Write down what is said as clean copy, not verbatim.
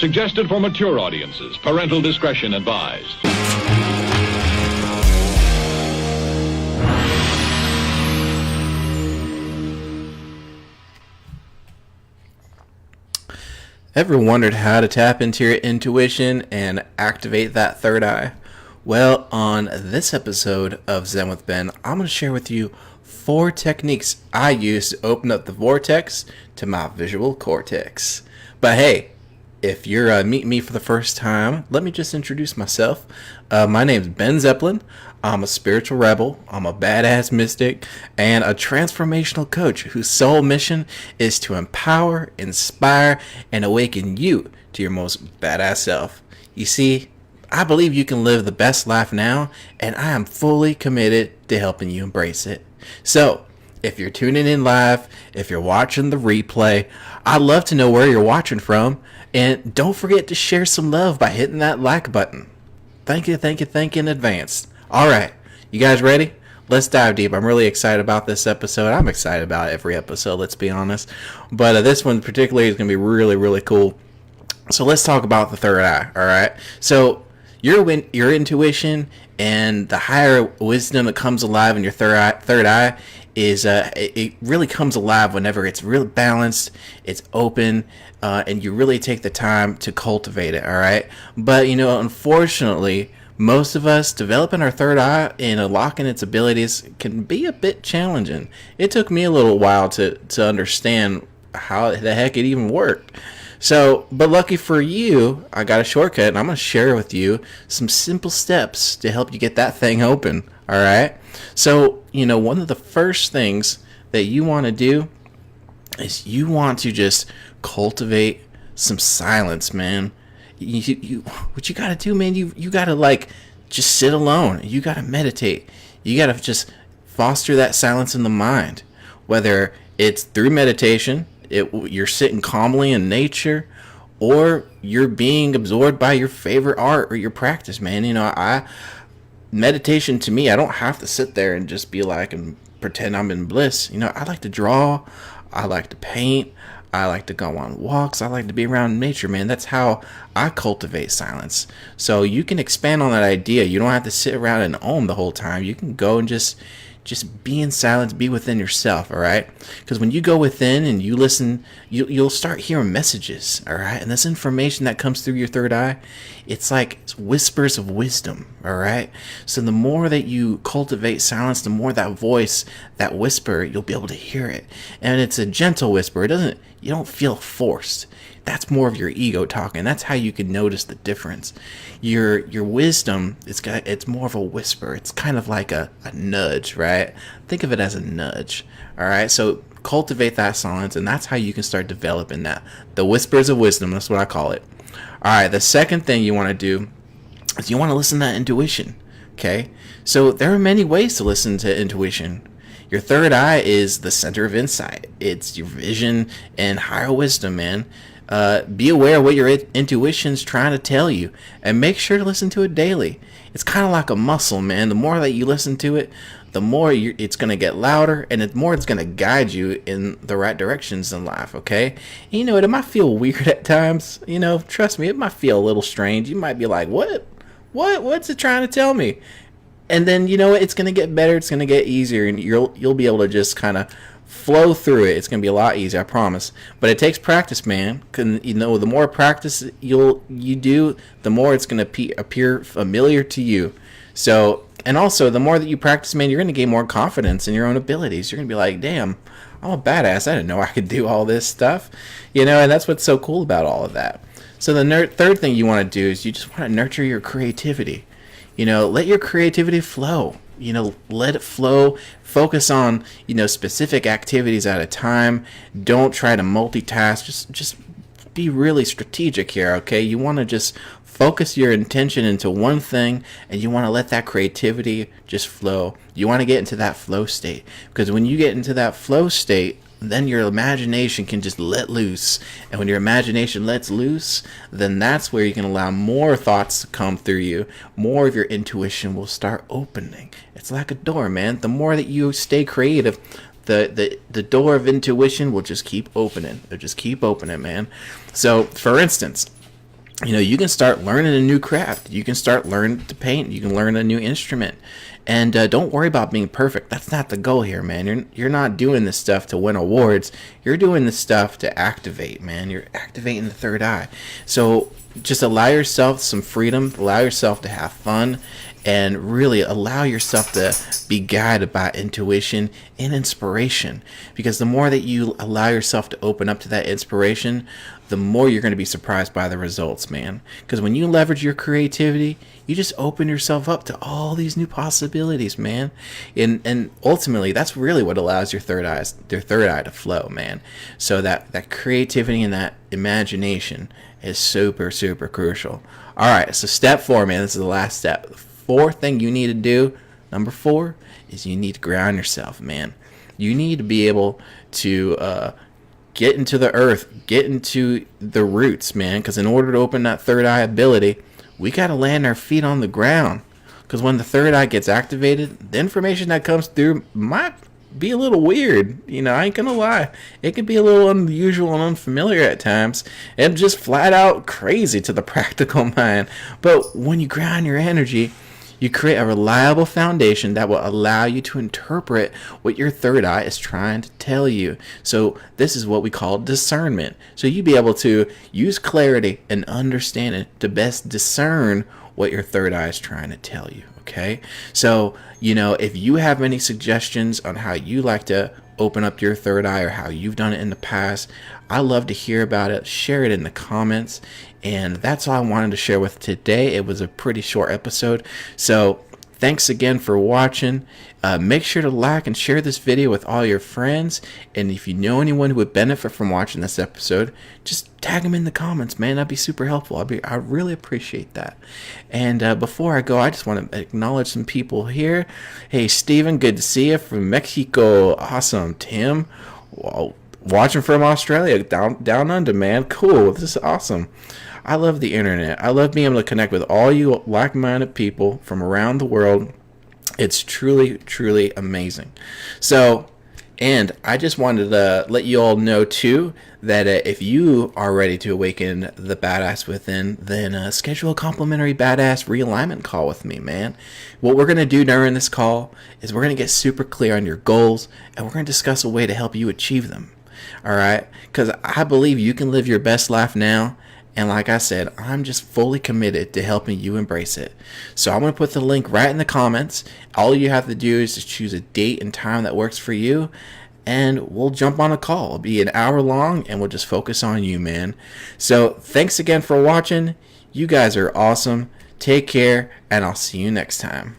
Suggested for mature audiences. Parental discretion advised. Ever wondered how to tap into your intuition and activate that third eye? Well, on this episode of Zen with Ben, I'm going to share with you 4 techniques I use to open up the vortex to my visual cortex. But hey, if you're meeting me for the first time, let me just introduce myself. My name is Ben Zepplin. I'm a spiritual rebel, I'm a badass mystic, and a transformational coach whose sole mission is to empower, inspire, and awaken you to your most badass self. You see, I believe you can live the best life now, and I am fully committed to helping you embrace it. So, if you're tuning in live, if you're watching the replay, I'd love to know where you're watching from, and don't forget to share some love by hitting that like button. Thank you in advance. Alright, you guys ready? Let's dive deep. I'm really excited about this episode. I'm excited about every episode, let's be honest. But this one particularly is going to be really, really cool. So let's talk about the third eye, alright? So your intuition and the higher wisdom that comes alive in your third eye is it really comes alive whenever it's really balanced, it's open, and you really take the time to cultivate it, alright? But, unfortunately, most of us developing our third eye and unlocking its abilities can be a bit challenging. It took me a little while to understand how the heck it even worked. So, but lucky for you, I got a shortcut, and I'm going to share with you some simple steps to help you get that thing open, all right? So, one of the first things that you want to do is you want to just cultivate some silence, man. What you gotta do, man, you gotta just sit alone. You gotta meditate. You gotta just foster that silence in the mind, whether it's through meditation, you're sitting calmly in nature, or you're being absorbed by your favorite art or your practice, man. Meditation to me, I don't have to sit there and just be and pretend I'm in bliss. I like to draw, I like to paint, I like to go on walks. I like to be around nature, man. That's how I cultivate silence. So you can expand on that idea. You don't have to sit around and ohm the whole time. You can go and just be in silence, be within yourself, all right? Because when you go within and you listen, you'll start hearing messages, all right? And this information that comes through your third eye, it's whispers of wisdom, all right? So the more that you cultivate silence, the more that voice, that whisper, you'll be able to hear it. And it's a gentle whisper. You don't feel forced. That's more of your ego talking. That's how you can notice the difference. Your wisdom, it's more of a whisper. It's kind of like a nudge, right? Think of it as a nudge. All right. So cultivate that silence, and that's how you can start developing that. The whispers of wisdom. That's what I call it. All right. The second thing you want to do is you want to listen to that intuition. Okay. So there are many ways to listen to intuition. Your third eye is the center of insight. It's your vision and higher wisdom, man. Be aware of what your intuition's trying to tell you, and make sure to listen to it daily. It's kind of like a muscle, man. The more that you listen to it, the more it's going to get louder, and the more it's going to guide you in the right directions in life, okay? And it might feel weird at times. Trust me, it might feel a little strange. You might be like, what's it trying to tell me? And then, it's going to get better. It's going to get easier, and you'll be able to just kind of flow through it. It's going to be a lot easier, I promise. But it takes practice, man. The more practice you do, the more it's going to appear familiar to you. So, and also, the more that you practice, man, you're going to gain more confidence in your own abilities. You're going to be like, damn, I'm a badass. I didn't know I could do all this stuff. And that's what's so cool about all of that. So the third thing you want to do is you just want to nurture your creativity. Let your creativity flow. Let it flow. Focus on, specific activities at a time. Don't try to multitask. Just be really strategic here, okay? You want to just focus your intention into one thing, and you want to let that creativity just flow. You want to get into that flow state, because when you get into that flow state, then your imagination can just let loose. And when your imagination lets loose, then that's where you can allow more thoughts to come through you. More of your intuition will start opening. It's like a door, man. The more that you stay creative, the door of intuition will just keep opening. It'll just keep opening, man. So, for instance, You can start learning a new craft. You can start learning to paint. You can learn a new instrument. And don't worry about being perfect. That's not the goal here, man. You're not doing this stuff to win awards. You're doing this stuff to activate, man. You're activating the third eye. So just allow yourself some freedom. Allow yourself to have fun. And really allow yourself to be guided by intuition and inspiration. Because the more that you allow yourself to open up to that inspiration, the more you're going to be surprised by the results, man. Because when you leverage your creativity, you just open yourself up to all these new possibilities, man. And ultimately, that's really what allows your third eye to flow, man. So that creativity and that imagination is super, super crucial. All right, so step 4, man. This is the last step. The fourth thing you need to do, number 4, is you need to ground yourself, man. You need to be able to get into the earth, get into the roots, man. Because in order to open that third eye ability, we got to land our feet on the ground. Because when the third eye gets activated, the information that comes through might be a little weird. I ain't gonna lie. It can be a little unusual and unfamiliar at times, and just flat out crazy to the practical mind. But when you ground your energy, you create a reliable foundation that will allow you to interpret what your third eye is trying to tell you. So this is what we call discernment. So you be able to use clarity and understanding to best discern what your third eye is trying to tell you. Okay? So, if you have any suggestions on how you like to open up your third eye or how you've done it in the past, I love to hear about it. Share it in the comments. And that's all I wanted to share with today. It was a pretty short episode. So thanks again for watching. Make sure to like and share this video with all your friends. And if you know anyone who would benefit from watching this episode, just tag them in the comments, man. That'd be super helpful. I really appreciate that. And before I go, I just want to acknowledge some people here. Hey, Steven, good to see you from Mexico. Awesome. Tim, well, watching from Australia, down under, man. Cool. This is awesome. I love the internet. I love being able to connect with all you like-minded people from around the world. It's truly, truly amazing. So, and I just wanted to let you all know, too, that if you are ready to awaken the badass within, then schedule a complimentary badass realignment call with me, man. What we're going to do during this call is we're going to get super clear on your goals, and we're going to discuss a way to help you achieve them. All right? Because I believe you can live your best life now. And like I said, I'm just fully committed to helping you embrace it. So I'm going to put the link right in the comments. All you have to do is just choose a date and time that works for you. And we'll jump on a call. It'll be an hour long and we'll just focus on you, man. So thanks again for watching. You guys are awesome. Take care and I'll see you next time.